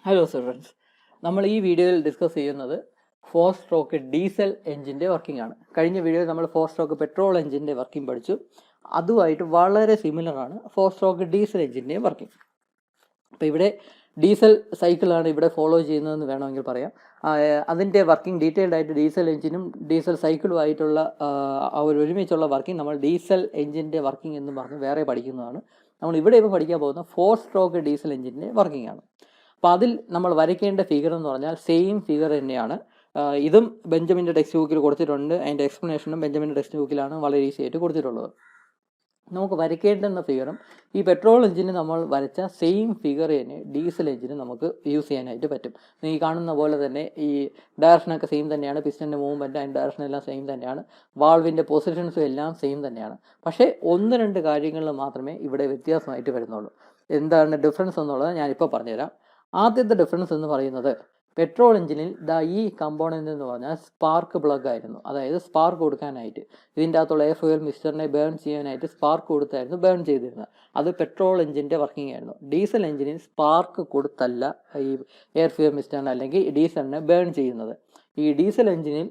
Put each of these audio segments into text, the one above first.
Hello students, നമ്മൾ ഈ വീഡിയോയിൽ ഡിസ്കസ് ചെയ്യുന്നത് 4 സ്ട്രോക്ക് ഡീസൽ എഞ്ചിൻ്റെ വർക്കിംഗ് ആണ്. കഴിഞ്ഞ വീഡിയോയിൽ നമ്മൾ 4 സ്ട്രോക്ക് പെട്രോൾ എഞ്ചിൻ്റെ വർക്കിംഗ് പഠിച്ചു. അതുമായിട്ട് വളരെ സിമിലറാണ് 4 സ്ട്രോക്ക് ഡീസൽ എഞ്ചിൻ്റെ വർക്കിംഗ്. അപ്പോൾ ഇവിടെ ഡീസൽ സൈക്കിളാണ് ഇവിടെ ഫോളോ ചെയ്യുന്നതെന്ന് വേണമെങ്കിൽ പറയാം. അതിൻ്റെ വർക്കിംഗ് ഡീറ്റെയിൽഡ് ആയിട്ട് ഡീസൽ എഞ്ചിനും ഡീസൽ സൈക്കിളുമായിട്ടുള്ള ഒരുമിച്ചുള്ള വർക്കിംഗ് നമ്മൾ ഡീസൽ എഞ്ചിൻ്റെ വർക്കിംഗ് എന്ന് പറഞ്ഞ് വേറെ പഠിക്കുന്നതാണ്. നമ്മൾ ഇവിടെ ഇപ്പോൾ പഠിക്കാൻ പോകുന്ന 4 സ്ട്രോക്ക് ഡീസൽ എഞ്ചിൻ്റെ വർക്കിംഗ് ആണ്. അപ്പോൾ അതിൽ നമ്മൾ വരയ്ക്കേണ്ട ഫിഗർ എന്ന് പറഞ്ഞാൽ സെയിം ഫിഗർ തന്നെയാണ്. ഇതും ബെഞ്ചമിൻ്റെ ടെക്സ്റ്റ് ബുക്കിൽ കൊടുത്തിട്ടുണ്ട്. അതിൻ്റെ എക്സ്പ്ലനേഷനും ബെഞ്ചമിൻ്റെ ടെക്സ്റ്റ് ബുക്കിലാണ് വളരെ ഈസി ആയിട്ട് കൊടുത്തിട്ടുള്ളത്. നമുക്ക് വരയ്ക്കേണ്ടുന്ന ഫിഗറും ഈ പെട്രോൾ എഞ്ചിന് നമ്മൾ വരച്ച സെയിം ഫിഗർ തന്നെ ഡീസൽ എഞ്ചിന് നമുക്ക് യൂസ് ചെയ്യാനായിട്ട് പറ്റും. ഈ കാണുന്ന പോലെ തന്നെ ഈ ഡയറക്ഷനൊക്കെ സെയിം തന്നെയാണ്. പിസ്റ്റൻ്റെ മൂവ്മെൻറ്റ് അതിൻ്റെ ഡയറക്ഷൻ എല്ലാം സെയിം തന്നെയാണ്. വാൾവിൻ്റെ പൊസിഷൻസും എല്ലാം സെയിം തന്നെയാണ്. പക്ഷേ 1-2 കാര്യങ്ങളിൽ മാത്രമേ ഇവിടെ വ്യത്യാസമായിട്ട് വരുന്നുള്ളൂ. എന്താണ് ഡിഫറൻസ് എന്നുള്ളത് ഞാനിപ്പോൾ പറഞ്ഞുതരാം. ആദ്യത്തെ ഡിഫറൻസ് എന്ന് പറയുന്നത് പെട്രോൾ എഞ്ചിനിൽ ഈ കമ്പോണൻ്റ് എന്ന് പറഞ്ഞാൽ സ്പാർക്ക് പ്ലഗ് ആയിരുന്നു. അതായത് സ്പാർക്ക് കൊടുക്കാനായിട്ട് ഇതിൻ്റെ അകത്തുള്ള എയർ ഫ്യൂൽ മിക്സ്ചറിനെ ബേൺ ചെയ്യാനായിട്ട് സ്പാർക്ക് കൊടുത്തായിരുന്നു ബേൺ ചെയ്തിരുന്നത്. അത് പെട്രോൾ എഞ്ചിൻ്റെ വർക്കിംഗ് ആയിരുന്നു. ഡീസൽ എഞ്ചിനിൽ സ്പാർക്ക് കൊടുത്തല്ല ഈ എയർ ഫ്യൂൽ മിക്സ്ചറിനെ അല്ലെങ്കിൽ ഡീസലിനെ ബേൺ ചെയ്യുന്നത്. ഈ ഡീസൽ എഞ്ചിനിൽ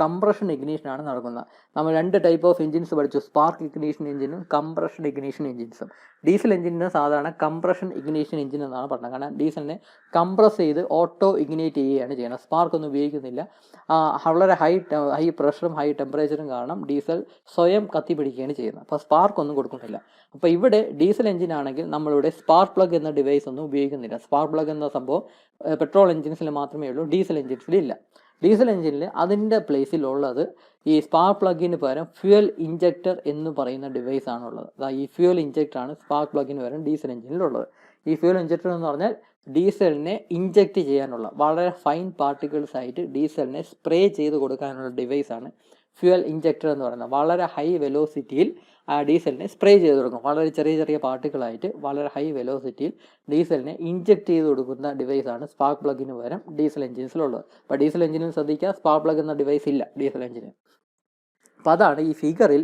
കംപ്രഷൻ ഇഗ്നീഷനാണ് നടക്കുന്നത്. നമ്മൾ 2 ടൈപ്പ് ഓഫ് എഞ്ചിൻസ് പഠിച്ചു, സ്പാർക്ക് ഇഗ്നീഷൻ എഞ്ചിനും കംപ്രഷൻ ഇഗ്നീഷൻ എഞ്ചിൻസും. ഡീസൽ എഞ്ചിന് സാധാരണ കംപ്രഷൻ ഇഗ്നീഷൻ എഞ്ചിൻ എന്നാണ് പറഞ്ഞത്. കാരണം ഡീസലിനെ കംപ്രസ് ചെയ്ത് ഓട്ടോ ഇഗ്നേറ്റ് ചെയ്യുകയാണ് ചെയ്യുന്നത്. സ്പാർക്ക് ഒന്നും ഉപയോഗിക്കുന്നില്ല. വളരെ ഹൈ പ്രഷറും ഹൈ ടെമ്പറേച്ചറും കാരണം ഡീസൽ സ്വയം കത്തിപ്പിടിക്കുകയാണ് ചെയ്യുന്നത്. അപ്പോൾ സ്പാർക്ക് ഒന്നും കൊടുക്കുന്നില്ല. അപ്പോൾ ഇവിടെ ഡീസൽ എഞ്ചിനാണെങ്കിൽ നമ്മളിവിടെ സ്പാർക്ക് പ്ലഗ് എന്ന ഡിവൈസ് ഒന്നും ഉപയോഗിക്കുന്നില്ല. സ്പാർക്ക് പ്ലഗ് എന്ന സംഭവം പെട്രോൾ എഞ്ചിൻസിൽ മാത്രമേ ഉള്ളൂ, ഡീസൽ എഞ്ചിൻസിലില്ല. ഡീസൽ എഞ്ചിനിൽ അതിൻ്റെ പ്ലേസിലുള്ളത് ഈ സ്പാർക്ക് പ്ലഗിന് പകരം ഫ്യൂൽ ഇഞ്ചക്ടർ എന്ന് പറയുന്ന ഡിവൈസ് ആണുള്ളത്. ഈ ഫ്യൂൽ ഇഞ്ചക്ടറാണ് സ്പാർക്ക് പ്ലഗിന് പകരം ഡീസൽ എഞ്ചിനിലുള്ളത്. ഈ ഫ്യൂൽ ഇഞ്ചക്ടർ എന്ന് പറഞ്ഞാൽ ഡീസലിനെ ഇഞ്ചക്റ്റ് ചെയ്യാനുള്ള വളരെ ഫൈൻ പാർട്ടിക്കിൾസ് ആയിട്ട് ഡീസലിനെ സ്പ്രേ ചെയ്ത് കൊടുക്കാനുള്ള ഡിവൈസാണ് ഫ്യൂൽ ഇഞ്ചക്ടർ എന്ന് പറയുന്നത്. വളരെ ഹൈ വെലോസിറ്റിയിൽ ഡീസലിനെ സ്പ്രേ ചെയ്ത് കൊടുക്കും. വളരെ ചെറിയ പാർട്ടിക്കിളായിട്ട് വളരെ ഹൈ വെലോസിറ്റിയിൽ ഡീസലിനെ ഇഞ്ചക്ട് ചെയ്ത് കൊടുക്കുന്ന ഡിവൈസാണ് സ്പാർക്ക് പ്ലഗിന് പകരം ഡീസൽ എഞ്ചിൻസിലുള്ളത്. അപ്പോൾ ഡീസൽ എഞ്ചിനിൽ ശ്രദ്ധിക്കുക, സ്പാർക്ക് പ്ലഗ് എന്ന ഡിവൈസ് ഇല്ല ഡീസൽ എഞ്ചിന്. അപ്പോൾ അതാണ് ഈ ഫിഗറിൽ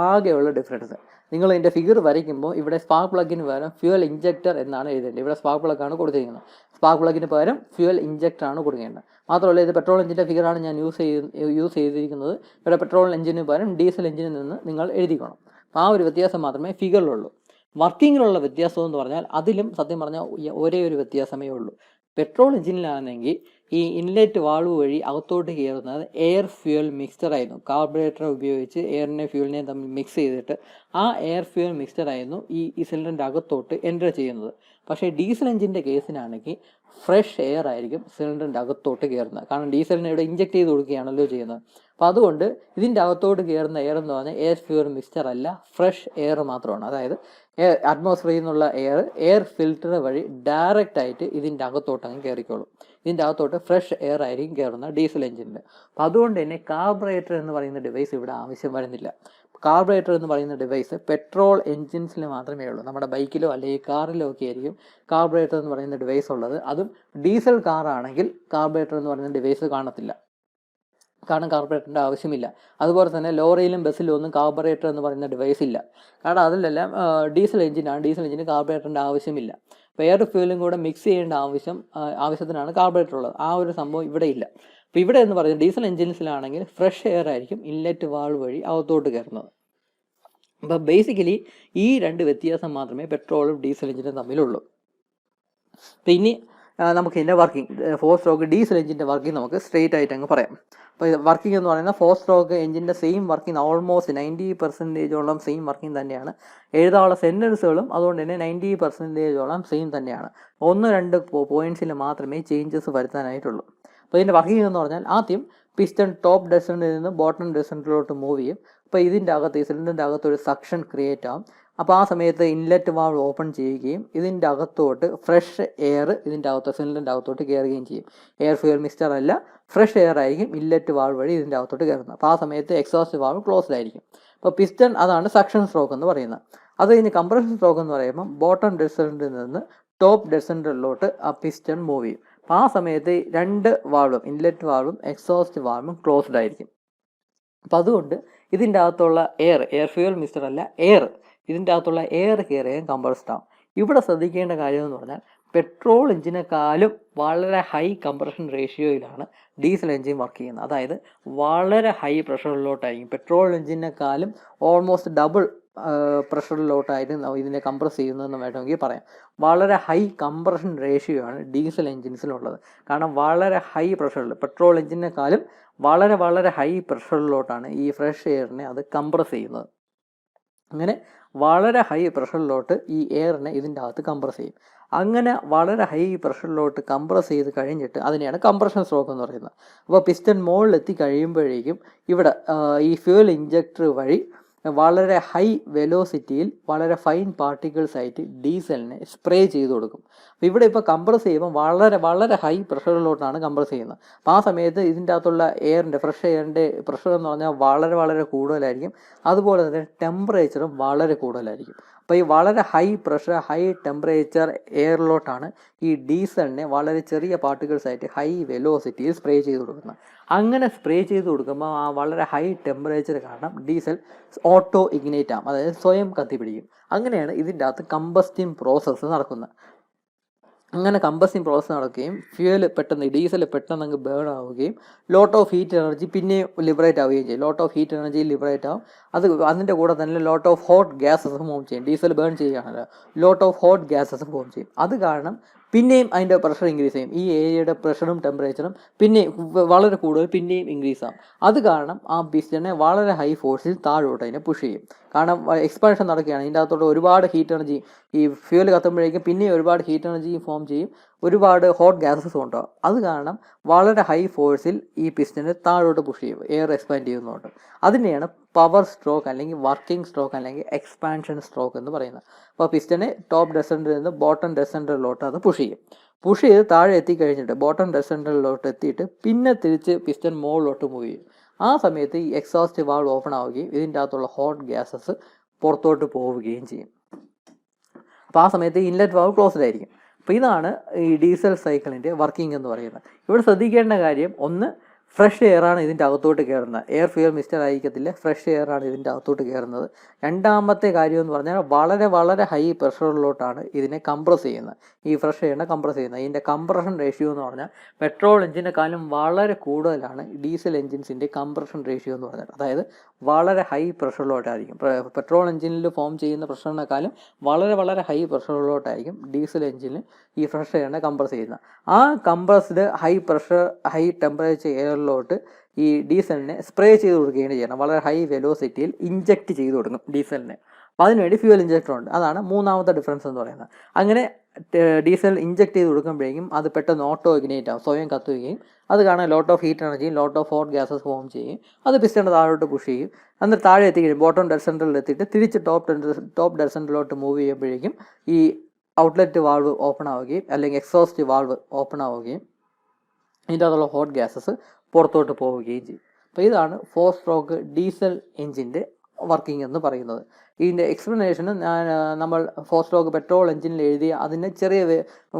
ആകെയുള്ള ഡിഫറൻസ്. നിങ്ങൾ ഇതിൻ്റെ ഫിഗർ വരയ്ക്കുമ്പോൾ ഇവിടെ സ്പാർക്ക് പ്ലഗിന് പകരം ഫ്യൂൽ ഇഞ്ചക്ടർ എന്നാണ് എഴുതേണ്ടത്. ഇവിടെ സ്പാർക്ക് പ്ലഗാണ് കൊടുത്തിരിക്കുന്നത്. സ്പാർക്ക് പ്ലഗിന് പകരം ഫ്യൂൽ ഇഞ്ചക്ടറാണ് കൊടുക്കേണ്ടത്. മാത്രമല്ല ഇത് പെട്രോൾ എഞ്ചിൻ്റെ ഫിഗറാണ് ഞാൻ യൂസ് ചെയ്തിരിക്കുന്നത്. ഇവിടെ പെട്രോൾ എഞ്ചിന് പകരം ഡീസൽ എഞ്ചിനിൽ നിന്ന് നിങ്ങൾ എഴുതിക്കണം. ആ ഒരു വ്യത്യാസം മാത്രമേ ഫിഗറിലുള്ളൂ. വർക്കിങ്ങിലുള്ള വ്യത്യാസം എന്ന് പറഞ്ഞാൽ അതിലും സത്യം പറഞ്ഞാൽ ഒരേ ഒരു വ്യത്യാസമേ ഉള്ളൂ. പെട്രോൾ എഞ്ചിനിലാണെങ്കിൽ ഈ ഇൻലെറ്റ് വാൾവ് വഴി അകത്തോട്ട് കയറുന്നത് എയർ ഫ്യൂൽ മിക്സ്ചർ ആയിരുന്നു. കാർബറേറ്റർ ഉപയോഗിച്ച് എയറിനെ ഫ്യൂലിനെയും തമ്മിൽ മിക്സ് ചെയ്തിട്ട് ആ എയർ ഫ്യൂൽ മിക്സ്ചർ ആയിരുന്നു ഈ സിലിണ്ടറിൻ്റെ അകത്തോട്ട് എൻ്റർ ചെയ്യുന്നത്. പക്ഷേ ഡീസൽ എഞ്ചിൻ്റെ കേസിനാണെങ്കിൽ ഫ്രഷ് എയർ ആയിരിക്കും സിലിണ്ടറിൻ്റെ അകത്തോട്ട് കയറുന്നത്. കാരണം ഡീസലിനെ ഇവിടെ ഇഞ്ചക്ട് ചെയ്ത് കൊടുക്കുകയാണല്ലോ ചെയ്യുന്നത്. അപ്പോൾ അതുകൊണ്ട് ഇതിൻ്റെ അകത്തോട്ട് കയറുന്ന എയർ എന്ന് പറഞ്ഞാൽ എയർ ഫ്യൂൽ മിക്സ്ചർ അല്ല, ഫ്രഷ് എയർ മാത്രമാണ്. അതായത് അറ്റ്മോസ്ഫിയറിൽ നിന്നുള്ള എയർ ഫിൽറ്റർ വഴി ഡയറക്റ്റ് ആയിട്ട് ഇതിൻ്റെ അകത്തോട്ട് അങ്ങ് കയറിക്കോളും. ഇതിൻ്റെ അകത്തോട്ട് ഫ്രഷ് എയർ ആയിരിക്കും കയറുന്ന ഡീസൽ എഞ്ചിനിൽ. അപ്പോൾ അതുകൊണ്ട് തന്നെ കാർബറേറ്റർ എന്ന് പറയുന്ന ഡിവൈസ് ഇവിടെ ആവശ്യം വരുന്നില്ല. കാർബറേറ്റർ എന്ന് പറയുന്ന ഡിവൈസ് പെട്രോൾ എഞ്ചിൻസിൽ മാത്രമേ ഉള്ളൂ. നമ്മുടെ ബൈക്കിലോ അല്ലെങ്കിൽ കാറിലോ ഒക്കെ ആയിരിക്കും കാർബറേറ്റർ എന്ന് പറയുന്ന ഡിവൈസ് ഉള്ളത്. അതും ഡീസൽ കാറാണെങ്കിൽ കാർബറേറ്റർ എന്ന് പറയുന്ന ഡിവൈസ് കാണത്തില്ല. കാരണം കാർബറേറ്ററിൻ്റെ ആവശ്യമില്ല. അതുപോലെ തന്നെ ലോറിയിലും ബസ്സിലും ഒന്നും കാർബറേറ്റർ എന്ന് പറയുന്ന ഡിവൈസ് ഇല്ല. കാരണം അതിലെല്ലാം ഡീസൽ എഞ്ചിനാണ്. ഡീസൽ എഞ്ചിന് കാർബറേറ്ററിൻ്റെ ആവശ്യമില്ല. അപ്പോൾ എയർ ഫ്യൂലും കൂടെ മിക്സ് ചെയ്യേണ്ട ആവശ്യത്തിനാണ് കാർബറേറ്റർ ഉള്ളത്. ആ ഒരു സംഭവം ഇവിടെ ഇല്ല. അപ്പോൾ ഇവിടെ എന്ന് പറയുന്നത് ഡീസൽ എഞ്ചിൻസിലാണെങ്കിൽ ഫ്രഷ് എയർ ആയിരിക്കും ഇൻലെറ്റ് വാൾവ് വഴി അകത്തോട്ട് കയറുന്നത്. അപ്പോൾ ബേസിക്കലി ഈ 2 വ്യത്യാസം മാത്രമേ പെട്രോളും ഡീസൽ എഞ്ചിനും തമ്മിലുള്ളൂ. അപ്പോൾ ഇനി നമുക്ക് ഇതിൻ്റെ വർക്കിംഗ് 4 സ്ട്രോക്ക് ഡീസൽ എഞ്ചിൻ്റെ വർക്കിംഗ് നമുക്ക് സ്ട്രെയിറ്റ് ആയിട്ട് അങ്ങ് പറയാം. അപ്പോൾ വർക്കിംഗ് എന്ന് പറയുന്നത് 4 സ്ട്രോക്ക് എഞ്ചിൻ്റെ same working almost 90% same working തന്നെയാണ്. എഴുതാനുള്ള സെൻറ്റൻസുകളും അതുകൊണ്ട് തന്നെ 90% സെയിം തന്നെയാണ്. 1-2 പോയിൻറ്റ്സിൽ മാത്രമേ ചേഞ്ചസ് വരുത്താനായിട്ടുള്ളൂ. അപ്പോൾ ഇതിൻ്റെ വർക്കിംഗ് എന്ന് പറഞ്ഞാൽ ആദ്യം പിസ്റ്റൺ ടോപ്പ് ഡെസൻറ്റിൽ നിന്ന് ബോട്ടം ഡെസൻറ്റിലോട്ട് മൂവ് ചെയ്യും. അപ്പോൾ ഇതിൻ്റെ അകത്ത് ഈ സിലിണ്ടറിൻ്റെ അകത്ത് ഒരു സക്ഷൻ ക്രിയേറ്റ് ആവും. അപ്പോൾ ആ സമയത്ത് ഇൻലെറ്റ് വാൾവ് ഓപ്പൺ ചെയ്യുകയും ഇതിൻ്റെ അകത്തോട്ട് ഫ്രഷ് എയർ ഇതിൻ്റെ അകത്ത് സിലിണ്ടറിൻ്റെ അകത്തോട്ട് കയറുകയും ചെയ്യും. എയർ ഫ്യൂൽ മിക്സ്ചർ അല്ല, ഫ്രഷ് എയർ ആയിരിക്കും ഇൻലെറ്റ് വാൾവ് വഴി ഇതിൻ്റെ അകത്തോട്ട് കയറുന്നത്. അപ്പോൾ ആ സമയത്ത് എക്സോസ്റ്റ് വാൾവ് ക്ലോസ്ഡ് ആയിരിക്കും. അപ്പോൾ പിസ്റ്റൺ അതാണ് സക്ഷൻ സ്ട്രോക്ക് എന്ന് പറയുന്നത്. അത് കഴിഞ്ഞ് കംപ്രഷൻ സ്ട്രോക്ക് എന്ന് പറയുമ്പോൾ ബോട്ടം ഡെസൻറ്റിൽ നിന്ന് ടോപ്പ് ഡെസൻറ്റിലോട്ട് ആ പിസ്റ്റൺ മൂവ് ചെയ്യും. അപ്പോൾ ആ സമയത്ത് 2 വാൾവും ഇൻലെറ്റ് വാൾവും എക്സോസ്റ്റ് വാൾവും ക്ലോസ്ഡ് ആയിരിക്കും. അപ്പോൾ അതുകൊണ്ട് ഇതിൻ്റെ അകത്തുള്ള എയർ ഫ്യൂൽ മിക്സ്ചർ അല്ല, ഇതിൻ്റെ അകത്തുള്ള എയർ കയറിയും കംപ്രസ്ഡ് ആവും. ഇവിടെ ശ്രദ്ധിക്കേണ്ട കാര്യം എന്ന് പറഞ്ഞാൽ പെട്രോൾ എഞ്ചിനേക്കാളും വളരെ ഹൈ കംപ്രഷൻ റേഷ്യോയിലാണ് ഡീസൽ എഞ്ചിൻ വർക്ക് ചെയ്യുന്നത്. അതായത് വളരെ ഹൈ പ്രഷറിലോട്ടായിരിക്കും. പെട്രോൾ എഞ്ചിനേക്കാളും ഓൾമോസ്റ്റ് ഡബിൾ പ്രഷറിലോട്ടായിരുന്നു ഇതിനെ കംപ്രസ് ചെയ്യുന്നതെന്ന് വേണമെങ്കിൽ പറയാം. വളരെ ഹൈ കംപ്രഷൻ റേഷ്യോ ആണ് ഡീസൽ എഞ്ചിൻസിലുള്ളത്. കാരണം വളരെ ഹൈ പ്രഷറിൽ, പെട്രോൾ എഞ്ചിനേക്കാളും വളരെ വളരെ ഹൈ പ്രഷറിലോട്ടാണ് ഈ ഫ്രഷ് എയറിനെ അത് കംപ്രസ് ചെയ്യുന്നത്. അങ്ങനെ വളരെ ഹൈ പ്രഷറിലോട്ട് ഈ എയറിനെ ഇതിൻ്റെ അകത്ത് കംപ്രസ് ചെയ്യും. അങ്ങനെ വളരെ ഹൈ പ്രഷറിലോട്ട് കംപ്രസ് ചെയ്ത് കഴിഞ്ഞിട്ട് അതിനെയാണ് കംപ്രഷൻ സ്ട്രോക്ക് എന്ന് പറയുന്നത്. അപ്പോൾ പിസ്റ്റൺ മുകളിലെത്തി കഴിയുമ്പോഴേക്കും ഇവിടെ ഈ ഫ്യൂൽ ഇഞ്ചക്ടർ വഴി വളരെ ഹൈ വെലോസിറ്റിയിൽ വളരെ ഫൈൻ പാർട്ടിക്കിൾസ് ആയിട്ട് ഡീസലിനെ സ്പ്രേ ചെയ്ത് കൊടുക്കും. അപ്പോൾ ഇവിടെ ഇപ്പോൾ കംപ്രസ് ചെയ്യുമ്പോൾ വളരെ വളരെ ഹൈ പ്രഷറിലോട്ടാണ് കംപ്രസ് ചെയ്യുന്നത്. അപ്പോൾ ആ സമയത്ത് ഇതിൻ്റെ അകത്തുള്ള എയറിൻ്റെ, ഫ്രഷ് എയറിൻ്റെ പ്രഷർ എന്ന് പറഞ്ഞാൽ വളരെ വളരെ കൂടുതലായിരിക്കും. അതുപോലെ തന്നെ ടെമ്പറേച്ചറും വളരെ കൂടുതലായിരിക്കും. അപ്പോൾ ഈ വളരെ ഹൈ പ്രഷർ, ഹൈ ടെമ്പറേച്ചർ എയറിലോട്ടാണ് ഈ ഡീസലിനെ വളരെ ചെറിയ പാർട്ടിക്കിൾസ് ആയിട്ട് ഹൈ വെലോസിറ്റിയിൽ സ്പ്രേ ചെയ്ത് കൊടുക്കുന്നത്. അങ്ങനെ സ്പ്രേ ചെയ്ത് കൊടുക്കുമ്പോൾ ആ വളരെ ഹൈ ടെമ്പറേച്ചർ കാരണം ഡീസൽ ഓട്ടോ ഇഗ്നൈറ്റ് ആകും, അതായത് സ്വയം കത്തിപ്പിടിക്കും. അങ്ങനെയാണ് ഇതിൻ്റെ അകത്ത് കമ്പസ്റ്റിംഗ് പ്രോസസ്സ് നടക്കുന്നത്. അങ്ങനെ കമ്പസ്റ്റിംഗ് പ്രോസസ്സ് നടക്കുകയും ഡീസൽ പെട്ടെന്ന് അങ്ങ് ബേൺ ആവുകയും ലോട്ട് ഓഫ് ഹീറ്റ് എനർജി പിന്നെയും ലിബറേറ്റ് ആവുകയും ചെയ്യും. Lot of heat energy liberate ആവും. അതിൻ്റെ കൂടെ തന്നെ lot of hot gases form ചെയ്യും. ഡീസൽ ബേൺ ചെയ്യുകയാണല്ലോ, lot of hot gases form ചെയ്യും. അത് കാരണം പിന്നെയും അതിൻ്റെ പ്രഷർ ഇൻക്രീസ് ചെയ്യും. ഈ ഏരിയയുടെ പ്രഷറും ടെമ്പറേച്ചറും പിന്നെയും വളരെ കൂടുതൽ പിന്നെയും ഇൻക്രീസ് ആകും. അത് കാരണം ആ പിസ്റ്റനെ വളരെ ഹൈ ഫോഴ്സിൽ താഴോട്ട് അതിനെ പുഷ് ചെയ്യും. കാരണം എക്സ്പാൻഷൻ നടക്കുകയാണ്. ഇതിൻ്റെ അകത്തോട്ട് ഒരുപാട് ഹീറ്റ് എനർജി, ഈ ഫ്യൂൽ കത്തുമ്പോഴേക്കും പിന്നെയും ഒരുപാട് ഹീറ്റ് എനർജി ഫോം ചെയ്യും, ഒരുപാട് ഹോട്ട് ഗ്യാസസ് ഉണ്ടാകും. അത് കാരണം വളരെ ഹൈ ഫോഴ്സിൽ ഈ പിസ്റ്റനെ താഴോട്ട് പുഷ് ചെയ്യും, എയർ എക്സ്പാൻഡ് ചെയ്യുന്നതുകൊണ്ട്. അതിനെയാണ് പവർ സ്ട്രോക്ക് അല്ലെങ്കിൽ വർക്കിംഗ് സ്ട്രോക്ക് അല്ലെങ്കിൽ എക്സ്പാൻഷൻ സ്ട്രോക്ക് എന്ന് പറയുന്നത്. അപ്പോൾ പിസ്റ്റനെ ടോപ്പ് ഡെഡ് സെൻറ്ററിൽ നിന്ന് ബോട്ടം ഡെഡ് സെൻറ്ററിലോട്ട് അത് പുഷ് ചെയ്യും. പുഷ് ചെയ്ത് താഴെ എത്തിക്കഴിഞ്ഞിട്ട് ബോട്ടം ഡെഡ് സെൻറ്ററിലോട്ട് എത്തിയിട്ട് പിന്നെ തിരിച്ച് പിസ്റ്റൻ മുകളിലോട്ട് മൂവ് ചെയ്യും. ആ സമയത്ത് ഈ എക്സോസ്റ്റ് വാൾവ് ഓപ്പൺ ആവുകയും ഇതിൻ്റെ അകത്തുള്ള ഹോട്ട് ഗ്യാസസ് പുറത്തോട്ട് പോവുകയും ചെയ്യും. അപ്പോൾ ആ സമയത്ത് ഇൻലെറ്റ് വാൾവ് ക്ലോസ്ഡ് ആയിരിക്കും. അപ്പോൾ ഇതാണ് ഈ ഡീസൽ സൈക്കിളിൻ്റെ വർക്കിംഗ് എന്ന് പറയുന്നത്. ഇവിടെ ശ്രദ്ധിക്കേണ്ട കാര്യം, ഒന്ന്, ഫ്രഷ് എയറാണ് ഇതിൻ്റെ അകത്തോട്ട് കയറുന്നത്. എയർ ഫ്യൂൽ മിക്സ്ചർ ആയിരിക്കത്തില്ല, ഫ്രഷ് എയറാണ് ഇതിൻ്റെ അകത്തോട്ട് കയറുന്നത്. രണ്ടാമത്തെ കാര്യം എന്ന് പറഞ്ഞാൽ വളരെ വളരെ ഹൈ പ്രഷറിലോട്ടാണ് ഇതിനെ കംപ്രസ് ചെയ്യുന്നത്, ഈ ഫ്രഷ് എയറിനെ കംപ്രസ് ചെയ്യുന്നത്. ഇതിൻ്റെ കംപ്രഷൻ റേഷ്യോ എന്ന് പറഞ്ഞാൽ പെട്രോൾ എഞ്ചിനെക്കാളും വളരെ കൂടുതലാണ് ഡീസൽ എഞ്ചിൻസിൻ്റെ കംപ്രഷൻ റേഷ്യോ എന്ന് പറഞ്ഞാൽ. അതായത് വളരെ ഹൈ പ്രഷറിലോട്ടായിരിക്കും. പെട്രോൾ എഞ്ചിനിൽ ഫോം ചെയ്യുന്ന പ്രഷറിനേക്കാളും വളരെ വളരെ ഹൈ പ്രഷറിലോട്ടായിരിക്കും ഡീസൽ എഞ്ചിനിൽ ഈ ഫ്രഷ് എയറിനെ കംപ്രസ് ചെയ്യുന്നത്. ആ compressed high pressure, high temperature എയറിലോട്ട് ഈ ഡീസലിനെ സ്പ്രേ ചെയ്ത് കൊടുക്കുകയാണ് ചെയ്യണം. വളരെ ഹൈ വെലോസിറ്റിയിൽ ഇഞ്ചക്റ്റ് ചെയ്ത് കൊടുക്കും ഡീസലിനെ. അപ്പോൾ അതിനുവേണ്ടി ഫ്യൂൽ ഇഞ്ചക്ടർ ഉണ്ട്. അതാണ് മൂന്നാമത്തെ ഡിഫറൻസ് എന്ന് പറയുന്നത്. അങ്ങനെ ഡീസൽ ഇഞ്ചക്ട് ചെയ്ത് കൊടുക്കുമ്പോഴേക്കും അത് പെട്ടെന്ന് ഓട്ടോ ഇഗ്നൈറ്റ് ആവും, സ്വയം കത്തുകയും അത് കാണാൻ ലോട്ട് ഓഫ് ഹീറ്റ് എനർജിയും ലോട്ട് ഓഫ് ഹോട്ട് ഗ്യാസസ് ഫോം ചെയ്യും. അത് പിസ്റ്റൻ്റെ താഴോട്ട് പുഷ് ചെയ്യും. എന്നിട്ട് താഴെ എത്തിക്കഴിയും ബോട്ടം ഡെഡ് സെൻറ്ററിൽ എത്തിയിട്ട് തിരിച്ച് ടോപ്പ് ഡെഡ് സെൻറ്ററിലോട്ട് മൂവ് ചെയ്യുമ്പോഴേക്കും ഈ ഔട്ട്ലെറ്റ് വാൾവ് ഓപ്പൺ ആവുകയും അല്ലെങ്കിൽ എക്സോസ്റ്റ് വാൾവ് ഓപ്പൺ ആവുകയും ഇതിൻ്റെ അകത്തുള്ള ഹോട്ട് ഗ്യാസസ് പുറത്തോട്ട് പോവുകയും ചെയ്യും. അപ്പോൾ ഇതാണ് 4 സ്ട്രോക്ക് ഡീസൽ എഞ്ചിൻ്റെ വർക്കിംഗ് എന്ന് പറയുന്നത്. ഇതിൻ്റെ എക്സ്പ്ലനേഷന് നമ്മൾ 4 സ്ട്രോക്ക് പെട്രോൾ എഞ്ചിനിൽ എഴുതിയ അതിന് ചെറിയ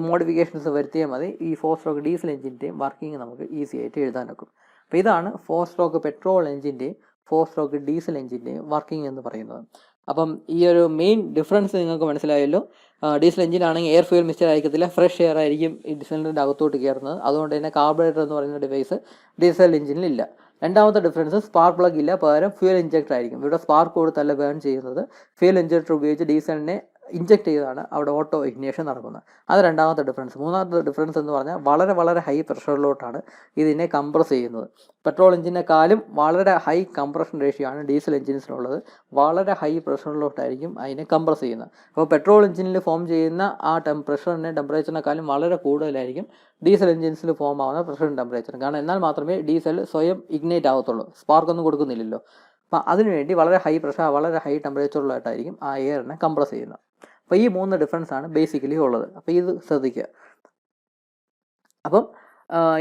മോഡിഫിക്കേഷൻസ് വരുത്തിയാൽ മതി. ഈ 4 സ്ട്രോക്ക് ഡീസൽ എഞ്ചിൻ്റെയും വർക്കിംഗ് നമുക്ക് ഈസി ആയിട്ട് എഴുതാനൊക്കും. അപ്പോൾ ഇതാണ് 4 സ്ട്രോക്ക് പെട്രോൾ എഞ്ചിൻ്റെയും 4 സ്ട്രോക്ക് ഡീസൽ എഞ്ചിൻ്റെയും വർക്കിംഗ് എന്ന് പറയുന്നത്. അപ്പം ഈ ഒരു മെയിൻ ഡിഫറൻസ് നിങ്ങൾക്ക് മനസ്സിലായല്ലോ. ഡീസൽ എഞ്ചിനാണെങ്കിൽ എയർ ഫ്യൂൽ മിക്സ്ചർ ആയിരിക്കത്തില്ല, ഫ്രഷ് എയർ ആയിരിക്കും ഈ സിലിണ്ടറിൻ്റെ അകത്തോട്ട് കയറുന്നത്. അതുകൊണ്ട് തന്നെ കാർബറേറ്റർ എന്ന് പറയുന്ന ഡിവൈസ് ഡീസൽ എഞ്ചിനിലില്ല. രണ്ടാമത്തെ ഡിഫറൻസ്, സ്പാർക്ക് പ്ലഗ് ഇല്ല, പകരം ഫ്യൂൽ ഇഞ്ചക്ടർ ആയിരിക്കും. ഇവിടെ സ്പാർക്ക് കൊടുത്തല്ല ബേൺ ചെയ്യുന്നത്, ഫ്യൂൽ ഇഞ്ചക്ടർ ഉപയോഗിച്ച് ഡീസലിനെ ഇഞ്ചക്ട് ചെയ്താണ് അവിടെ ഓട്ടോ ഇഗ്നിഷൻ നടക്കുന്നത്. അത് രണ്ടാമത്തെ ഡിഫറൻസ്. മൂന്നാമത്തെ ഡിഫറൻസ് എന്ന് പറഞ്ഞാൽ വളരെ വളരെ ഹൈ പ്രഷറിലോട്ടാണ് ഇതിനെ കംപ്രസ് ചെയ്യുന്നത്. പെട്രോൾ എഞ്ചിനേക്കാളും വളരെ ഹൈ കംപ്രഷൻ റേഷ്യോ ആണ് ഡീസൽ എഞ്ചിൻസിനുള്ളത്. വളരെ ഹൈ പ്രഷറിലോട്ടായിരിക്കും അതിനെ കംപ്രസ് ചെയ്യുന്നത്. അപ്പോൾ പെട്രോൾ എഞ്ചിനിൽ ഫോം ചെയ്യുന്ന ആ പ്രഷറിനെ ടെമ്പറേച്ചറിനേക്കാളും വളരെ കൂടുതലായിരിക്കും ഡീസൽ എഞ്ചിൻസിൽ ഫോം ആവുന്ന പ്രഷറും ടെമ്പറേച്ചറും. കാരണം എന്നാൽ മാത്രമേ ഡീസൽ സ്വയം ഇഗ്നൈറ്റ് ആവത്തുള്ളൂ, സ്പാർക്കൊന്നും കൊടുക്കുന്നില്ലല്ലോ. അപ്പം അതിനുവേണ്ടി വളരെ ഹൈ പ്രഷർ, വളരെ ഹൈ ടെമ്പറേച്ചറിലായിട്ടായിരിക്കും ആ എയറിനെ കംപ്രസ് ചെയ്യുന്നത്. അപ്പോൾ ഈ 3 ഡിഫറൻസ് ആണ് ബേസിക്കലി ഉള്ളത്. അപ്പോൾ ഇത് ശ്രദ്ധിക്കുക. അപ്പം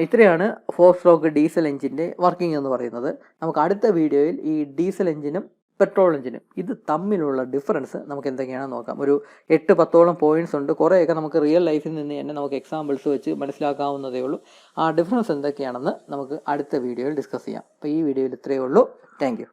ഇത്രയാണ് 4 സ്ട്രോക്ക് ഡീസൽ എഞ്ചിൻ്റെ വർക്കിംഗ് എന്ന് പറയുന്നത്. നമുക്ക് അടുത്ത വീഡിയോയിൽ ഈ ഡീസൽ എഞ്ചിനും പെട്രോൾ എഞ്ചിനും ഇത് തമ്മിലുള്ള ഡിഫറൻസ് നമുക്ക് എന്തൊക്കെയാണെന്ന് നോക്കാം. ഒരു 8-10ഓളം പോയിന്റ്സ് ഉണ്ട്. കുറേയൊക്കെ നമുക്ക് റിയൽ ലൈഫിൽ നിന്ന് തന്നെ നമുക്ക് എക്സാമ്പിൾസ് വെച്ച് മനസ്സിലാക്കാവുന്നതേ ഉള്ളൂ. ആ ഡിഫറൻസ് എന്തൊക്കെയാണെന്ന് നമുക്ക് അടുത്ത വീഡിയോയിൽ ഡിസ്കസ് ചെയ്യാം. അപ്പോൾ ഈ വീഡിയോയിൽ ഇത്രയേ ഉള്ളൂ. Thank you.